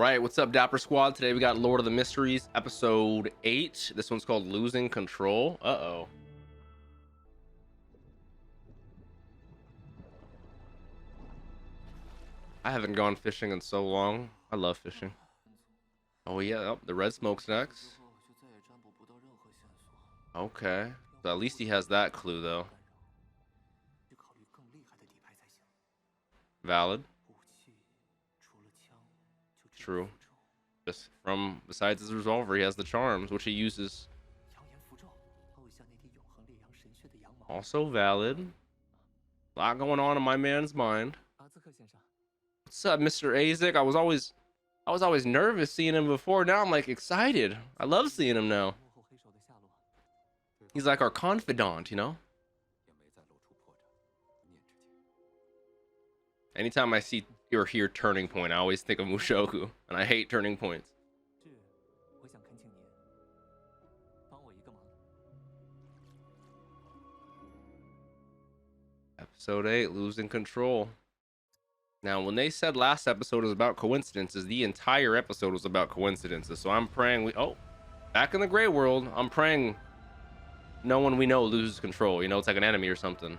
right, what's up, Dapper Squad? Today we got Lord of the Mysteries, episode 8. This one's called Losing Control. Uh-oh. I haven't gone fishing in so long. I love fishing. Oh, yeah, oh, the red smokestacks. Okay. So at least he has that clue, though. Valid. True. Just from, besides his revolver, he has the charms, which he uses. Also valid. A lot going on in my man's mind. What's up, Mr. Azek? I was always nervous seeing him before. Now I'm like excited. I love seeing him now. He's like our confidant, you know? Anytime I see or hear Turning Point, I always think of Mushoku, and I hate Turning Points. Episode 8, Losing Control. Now, when they said last episode was about coincidences, the entire episode was about coincidences. So I'm praying back in the gray world, I'm praying no one we know loses control. You know, it's like an enemy or something.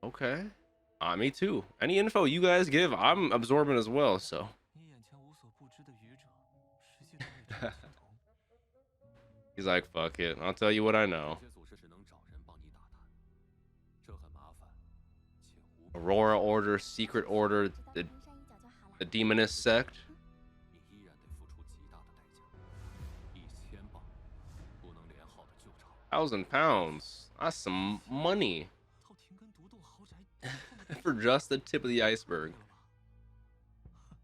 Okay. Me too. Any info you guys give, I'm absorbing as well, so. He's like, fuck it. I'll tell you what I know. Aurora Order, Secret Order, the Demonist Sect. 1,000 pounds. That's some money. For just the tip of the iceberg.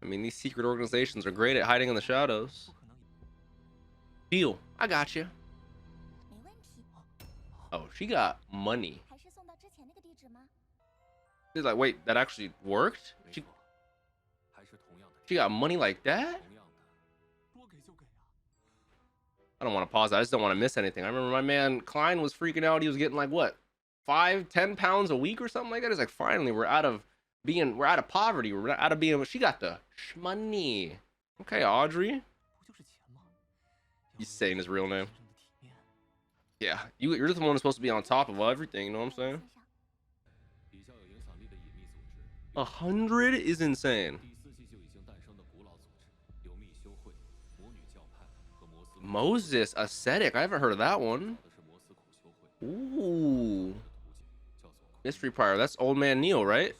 I mean, these secret organizations are great at hiding in the shadows. Deal. I got you. Oh, she got money. She's like, wait, that actually worked? She got money like that? I don't want to pause. I just don't want to miss anything. I remember my man Klein was freaking out. He was getting like what, 5-10 pounds a week or something like that. It's like, finally, we're out of poverty. We're out of being. She got the money. Okay, Audrey. He's saying his real name. Yeah, you're just the one who's supposed to be on top of everything. You know what I'm saying? 100 is insane. Moses ascetic. I haven't heard of that one. Ooh. Mystery Prior. That's Old Man Neil, right?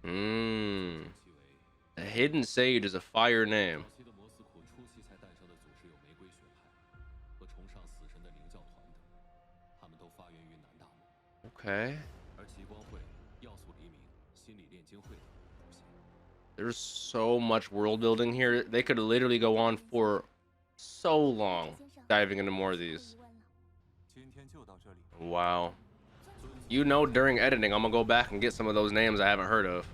A hidden sage is a fire name. Okay. There's so much world building here. They could literally go on for so long diving into more of these. Wow. You know, during editing, I'm gonna go back and get some of those names I haven't heard of.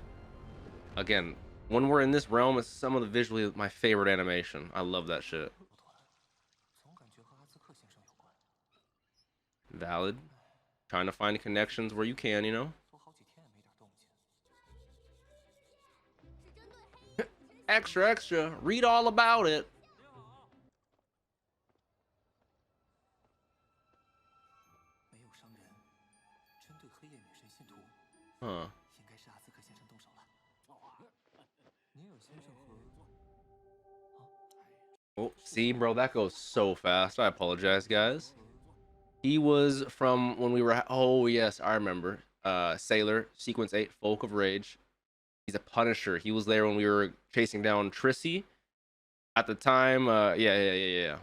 Again, when we're in this realm, it's some of the visually my favorite animation. I love that shit. Valid. Trying to find connections where you can, you know. Extra. Read all about it. Huh. Oh, see, bro, that goes so fast. I apologize, guys. He was from when we were. Oh, yes, I remember. Sailor, Sequence 8, Folk of Rage. He's a Punisher. He was there when we were chasing down Trissy. At the time, yeah.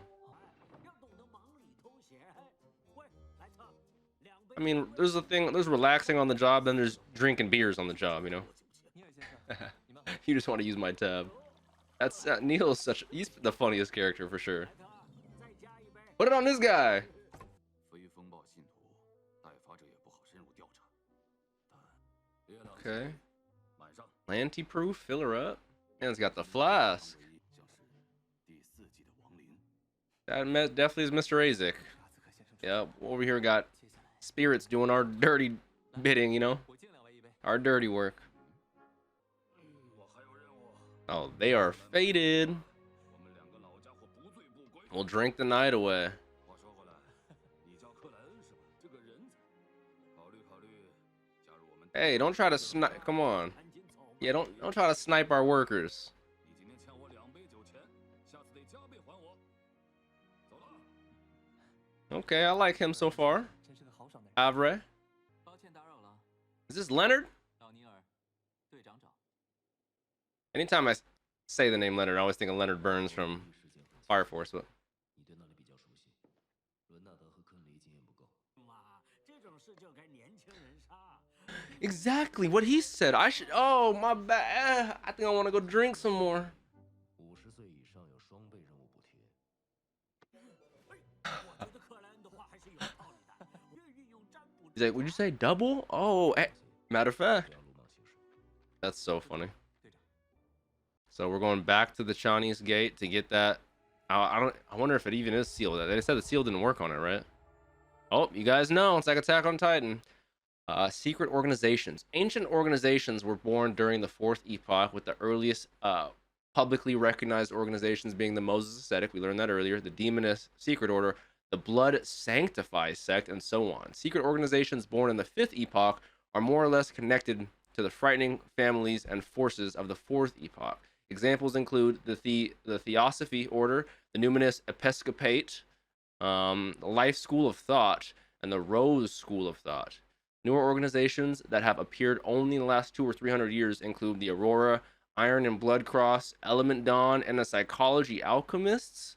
I mean, there's a thing, there's relaxing on the job, then there's drinking beers on the job, you know? You just want to use my tab. That's, Neil is he's the funniest character for sure. Put it on this guy! Okay. Anti-proof, fill her up. And it's got the flask. That definitely is Mr. Azek. Yep, over here we got spirits doing our dirty bidding, you know? Our dirty work. Oh, they are faded. We'll drink the night away. Hey, don't try to snipe. Come on. Yeah, don't try to snipe our workers. Okay, I like him so far. Avre. Is this Leonard? Anytime I say the name Leonard, I always think of Leonard Burns from Fire Force. But exactly what he said. I should. Oh, my bad. I think I want to go drink some more. He's like, would you say double? Oh, matter of fact. That's so funny. So we're going back to the Chinese gate to get that. I wonder if it even is sealed. They said the seal didn't work on it, right? Oh, you guys know it's like Attack on Titan. Secret organizations. Ancient organizations were born during the Fourth Epoch, with the earliest publicly recognized organizations being the Moses Ascetic. We learned that earlier. The Demonist Secret Order, the Blood Sanctifies sect, and so on. Secret organizations born in the Fifth Epoch are more or less connected to the frightening families and forces of the Fourth Epoch. Examples include the Theosophy Order, the Numinous Episcopate, the Life School of Thought, and the Rose School of Thought. Newer organizations that have appeared only in the last 200 or 300 years include the Aurora, Iron and Blood Cross, Element Dawn, and the Psychology Alchemists.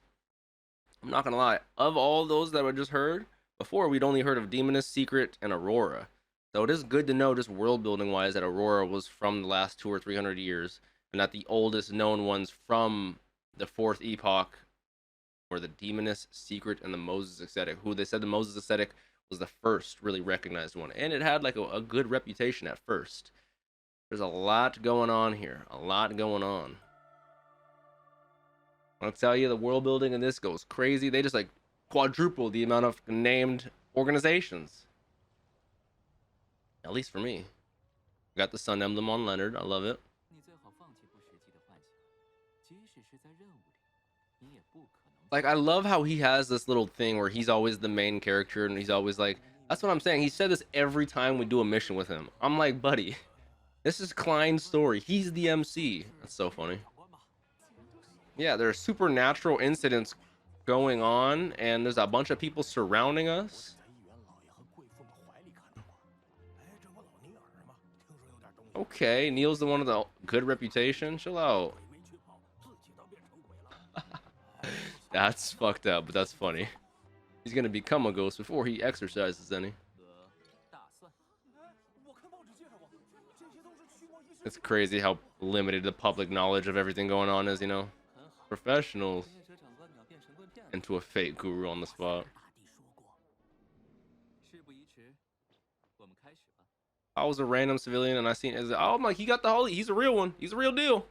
I'm not gonna lie, of all those that I just heard before, we'd only heard of Demonist, Secret, and Aurora. So it is good to know, just world building wise, that Aurora was from the last 200 or 300 years, and that the oldest known ones from the Fourth Epoch were the Demonist, Secret, and the Moses Ascetic, who they said the Moses Ascetic was the first really recognized one, and it had like a good reputation at first. There's a lot going on here, a lot going on. I'll tell you, the world building in this goes crazy. They just like quadruple the amount of named organizations, at least for me. Got the sun emblem on Leonard. I love it. Like, I love how he has this little thing where he's always the main character, and he's always like, that's what I'm saying. He said this every time we do a mission with him. I'm like, buddy, this is Klein's story. He's the MC. That's so funny. Yeah, there are supernatural incidents going on, and there's a bunch of people surrounding us. Okay, Neil's the one with the good reputation. Chill out. That's fucked up, but that's funny. He's gonna become a ghost before he exercises any. It's crazy how limited the public knowledge of everything going on is, you know? Professionals into a fake guru on the spot. I was a random civilian and I seen it. Oh, I'm like, he got the holy. He's a real one. He's a real deal.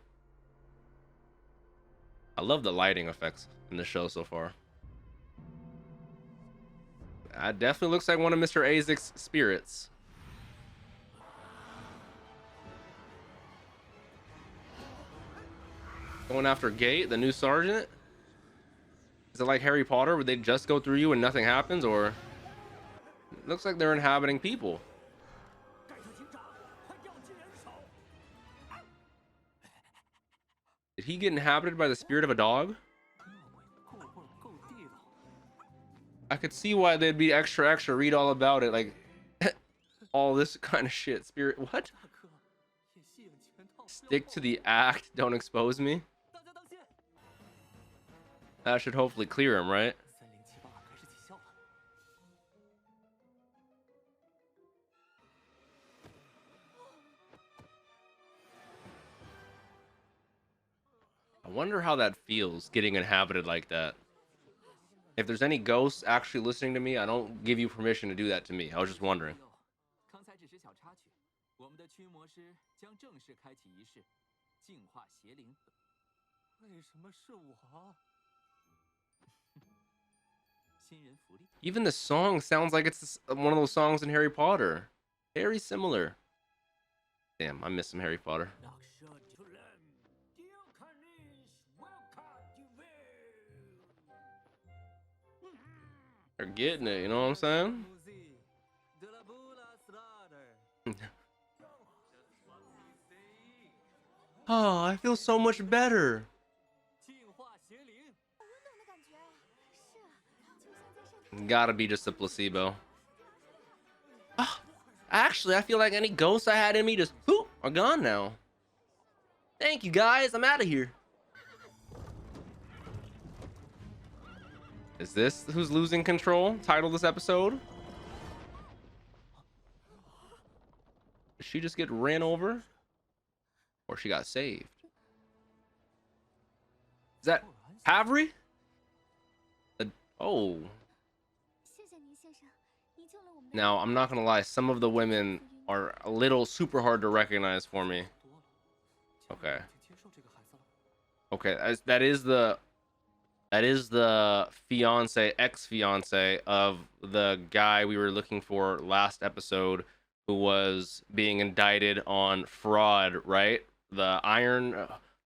I love the lighting effects in the show so far. That definitely looks like one of Mr. Azek's spirits. Going after Gate, the new sergeant. Is it like Harry Potter, where they just go through you and nothing happens, or it looks like they're inhabiting people? Did he get inhabited by the spirit of a dog? I could see why they'd be extra read all about it, like all this kind of shit. Spirit, what? Stick to the act, don't expose me. That should hopefully clear him, right? I wonder how that feels, getting inhabited like that. If there's any ghosts actually listening to me, I don't give you permission to do that to me. I was just wondering. Even the song sounds like it's one of those songs in Harry Potter. Very similar. Damn, I miss some Harry Potter. They're getting it, you know what I'm saying? Oh, I feel so much better. Gotta be just a placebo. Oh, actually, I feel like any ghosts I had in me just whoop, are gone now. Thank you, guys. I'm out of here. Is this who's losing control? Title this episode? Did she just get ran over? Or she got saved? Is that Havry? Oh. Now, I'm not gonna lie, some of the women are a little super hard to recognize for me. Okay. Okay, that is the fiance, ex-fiance of the guy we were looking for last episode, who was being indicted on fraud, right? The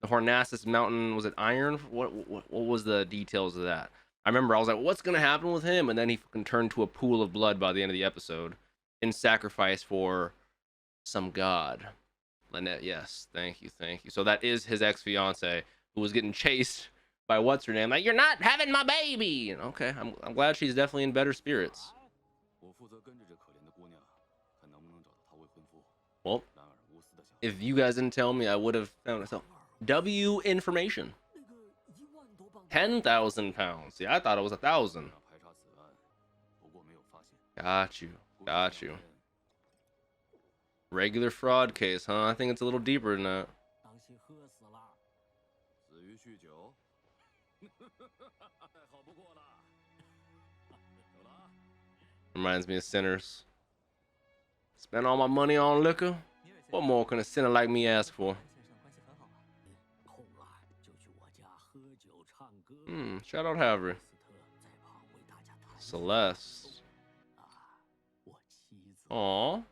Hornassus Mountain, was it iron? What was the details of that? I remember I was like, what's gonna happen with him? And then he fucking turned to a pool of blood by the end of the episode in sacrifice for some god. Lynette, yes, thank you. So that is his ex-fiance who was getting chased by what's her name? Like, you're not having my baby. Okay, I'm glad she's definitely in better spirits. Well, if you guys didn't tell me, I would have found myself. W information. 10,000 pounds. Yeah, I thought it was 1,000. Got you. Regular fraud case, huh? I think it's a little deeper than that. Reminds me of sinners. Spend all my money on liquor. What more can a sinner like me ask for? Shout out Havry. Celeste. Aww.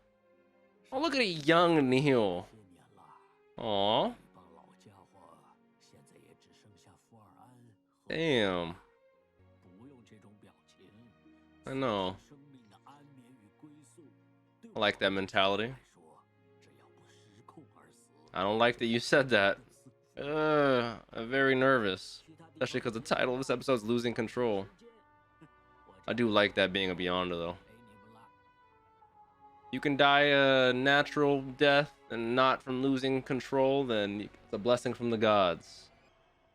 Oh, look at a young Neil. Aww. Damn. I know. I like that mentality. I don't like that you said that. I'm very nervous. Especially because the title of this episode is Losing Control. I do like that being a Beyonder, though. You can die a natural death and not from losing control, then it's a blessing from the gods.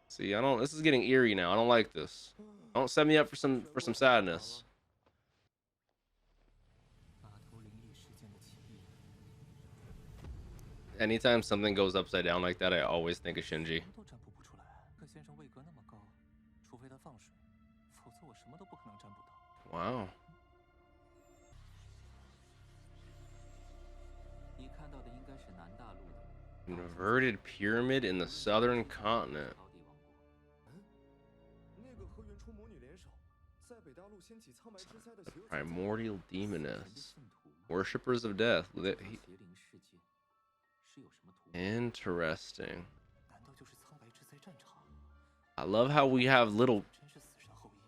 See, this is getting eerie now. I don't like this. Don't set me up for some sadness. Anytime something goes upside down like that, I always think of Shinji. Wow. Inverted pyramid in the southern continent. The primordial demoness. Worshippers of death. Interesting. I love how we have little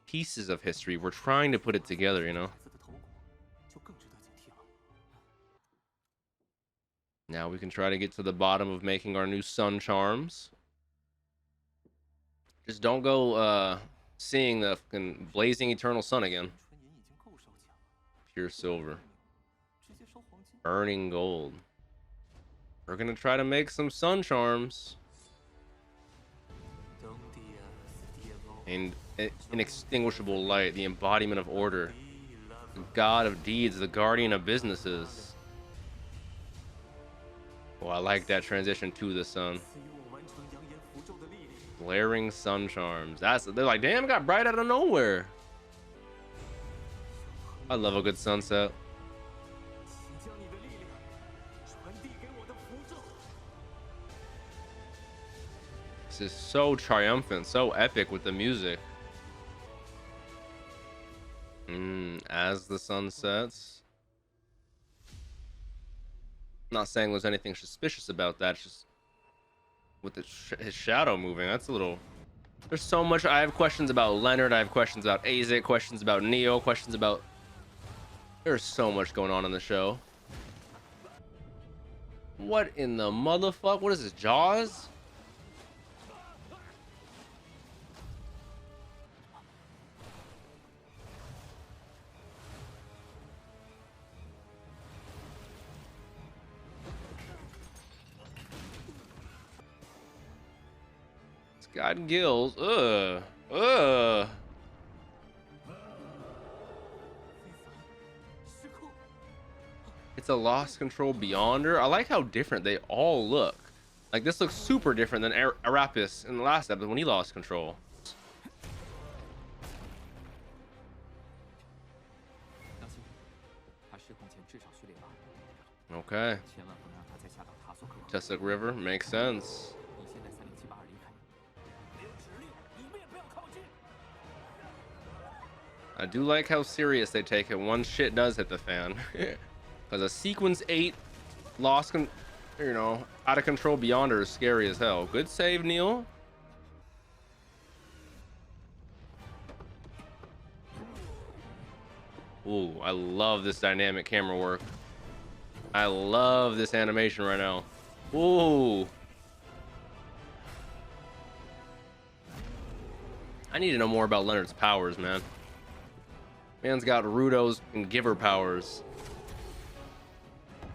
pieces of history. We're trying to put it together, you know? Now we can try to get to the bottom of making our new sun charms. Just don't go seeing the fucking blazing eternal sun again. Pure silver. Burning gold. We're gonna try to make some sun charms. And inextinguishable light, the embodiment of order. The god of deeds, the guardian of businesses. Oh, I like that transition to the sun. Glaring sun charms. They're like, damn, it got bright out of nowhere. I love a good sunset. This is so triumphant, so epic with the music. As the sun sets. Not saying there's anything suspicious about that. It's just with his shadow moving, that's a little. There's so much. I have questions about Leonard. I have questions about Azek. Questions about Neo. Questions about. There's so much going on in the show. What in the motherfuck? What is this? Jaws? It's got gills. Ugh. It's a lost control beyonder. I like how different they all look. Like this looks super different than Arapis in the last episode when he lost control. Okay. Chesapeake River makes sense. I do like how serious they take it once shit does hit the fan. Because a sequence 8 lost, out of control beyonder is scary as hell. Good save, Neil. Ooh, I love this dynamic camera work. I love this animation right now. Ooh. I need to know more about Leonard's powers, man. Man's got Rudo's and Giver powers.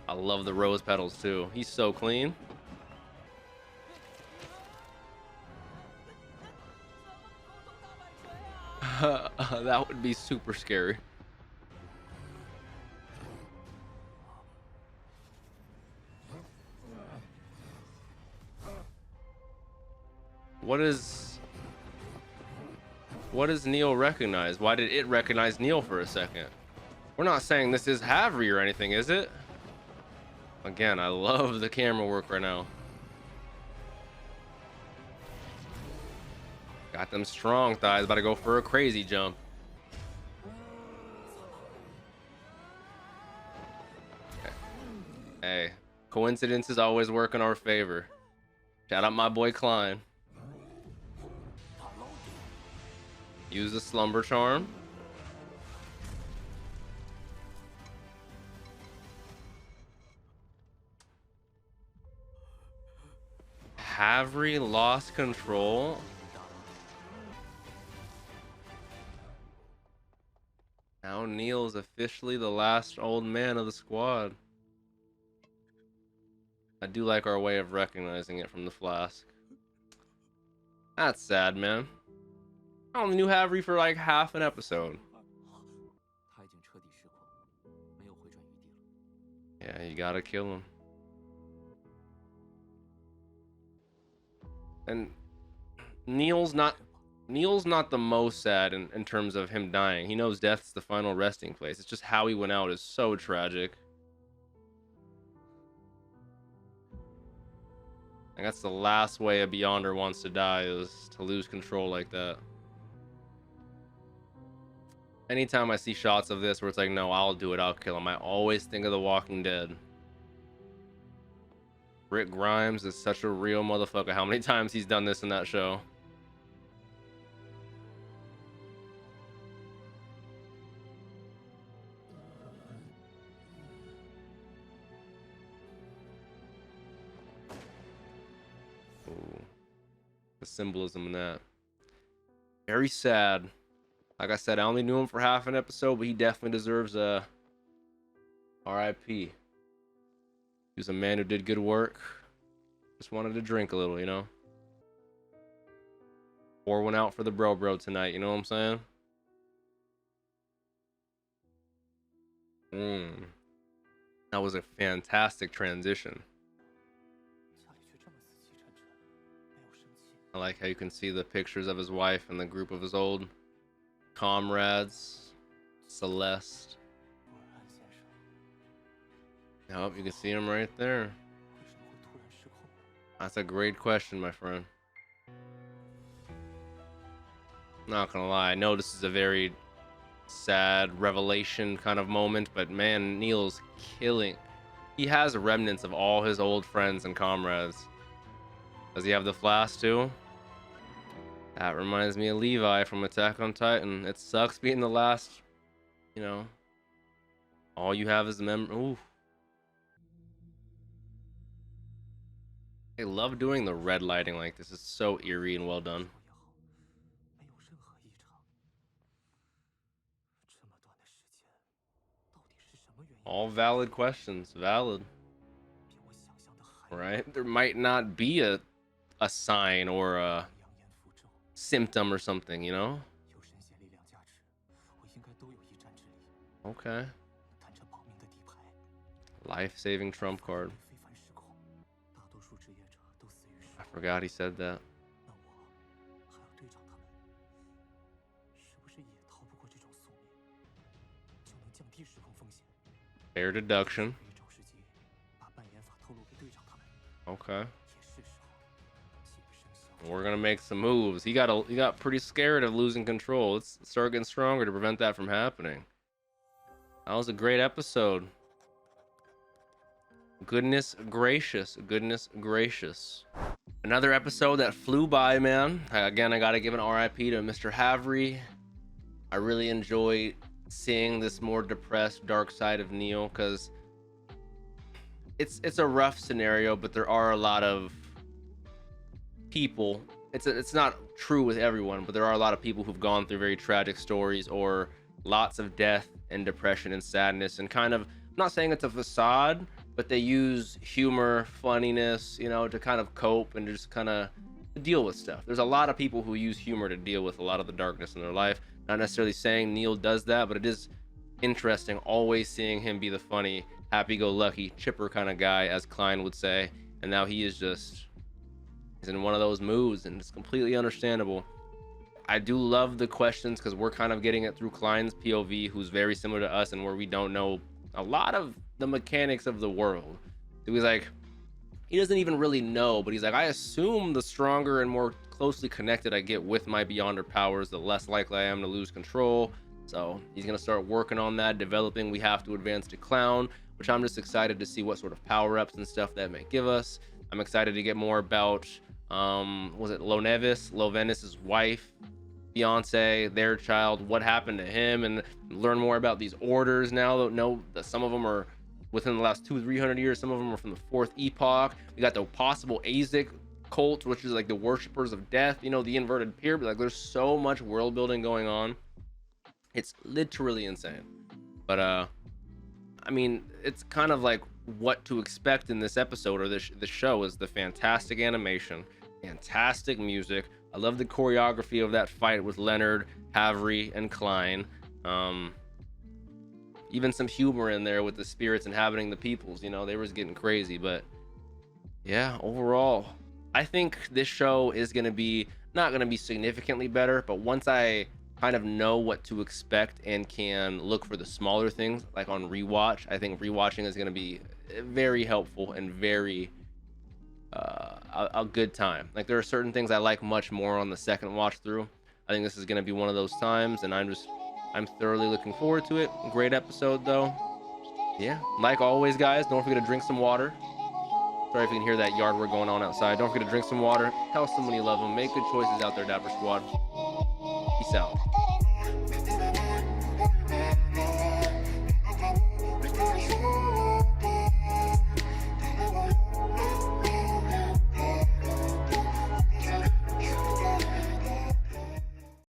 I love the rose petals too. He's so clean. That would be super scary. What does Neil recognize? Why did it recognize Neil for a second? We're not saying this is Havry or anything, is it? Again, I love the camera work right now. Got them strong thighs, about to go for a crazy jump. Okay. Hey, coincidences always work in our favor. Shout out my boy Klein. Use the slumber charm. Havry lost control. Now Neil's officially the last old man of the squad. I do like our way of recognizing it from the flask. That's sad, man. I only knew Havry for like half an episode. Yeah, you gotta kill him. And Neil's not the most sad in terms of him dying. He knows death's the final resting place. It's just how he went out is so tragic. And that's the last way a Beyonder wants to die, is to lose control like that. Anytime I see shots of this where it's like, no, I'll do it, I'll kill him, I always think of The Walking Dead. Rick Grimes is such a real motherfucker. How many times he's done this in that show? Ooh. The symbolism in that. Very sad. Like I said, I only knew him for half an episode, but he definitely deserves a RIP. He was a man who did good work. Just wanted to drink a little, you know? Pour one out for the bro tonight, you know what I'm saying? That was a fantastic transition. I like how you can see the pictures of his wife and the group of his old comrades. Celeste. Yep, you can see him right there. That's a great question, my friend. Not gonna lie, I know this is a very sad revelation kind of moment, but man, Neil's killing. He has remnants of all his old friends and comrades. Does he have the flask too? That reminds me of Levi from Attack on Titan. It sucks being the last, you know. All you have is the Ooh. I love doing the red lighting like this. It's so eerie and well done. All valid questions. Valid. Right? There might not be a sign or a symptom or something, you know? Okay. Life-saving trump card. I forgot he said that. Fair deduction. Okay. We're gonna make some moves. He got pretty scared of losing control. Let's start getting stronger to prevent that from happening. That was a great episode. Goodness gracious, goodness gracious. Another episode that flew by, man. Again, I gotta give an RIP to Mr. Havry. I really enjoyed seeing this more depressed, dark side of Neil, because it's a rough scenario, but there are a lot of people. It's not true with everyone, but there are a lot of people who've gone through very tragic stories or lots of death and depression and sadness, and kind of, I'm not saying it's a facade, but they use humor, funniness, you know, to kind of cope and just kind of deal with stuff. There's a lot of people who use humor to deal with a lot of the darkness in their life. Not necessarily saying Neil does that, but it is interesting always seeing him be the funny, happy-go-lucky, chipper kind of guy, as Klein would say. And now he's in one of those moods, and it's completely understandable. I do love the questions because we're kind of getting it through Klein's POV, who's very similar to us, and where we don't know a lot of the mechanics of the world. It was like, he doesn't even really know, but he's like, I assume the stronger and more closely connected I get with my Beyonder powers, the less likely I am to lose control. So he's gonna start working on that, developing. We have to advance to Clown, which I'm just excited to see what sort of power-ups and stuff that may give us. I'm excited to get more about was it Lovenis's wife, fiance, their child, what happened to him, and learn more about these orders now. Know that some of them are within the last 200-300 years, some of them are from the 4th epoch. We got the possible Azek cult, which is like the worshippers of death, you know, the inverted pyramid. Like, there's so much world building going on, it's literally insane. But I mean, it's kind of like what to expect in this episode, or this show, is the fantastic animation, fantastic music. I love the choreography of that fight with Leonard, Havry, and Klein. Even some humor in there with the spirits inhabiting the peoples, you know, they was getting crazy. But yeah, overall, I think this show is going to be not going to be significantly better, but once I kind of know what to expect and can look for the smaller things, like on rewatch, I think rewatching is going to be very helpful and very a good time. Like, there are certain things I like much more on the second watch through. I think this is going to be one of those times, and I'm thoroughly looking forward to it. Great episode though. Yeah, like always, guys, don't forget to drink some water. Sorry if you can hear that yard work going on outside. Don't forget to drink some water. Tell someone you love them. Make good choices out there, Dapper Squad. Peace out.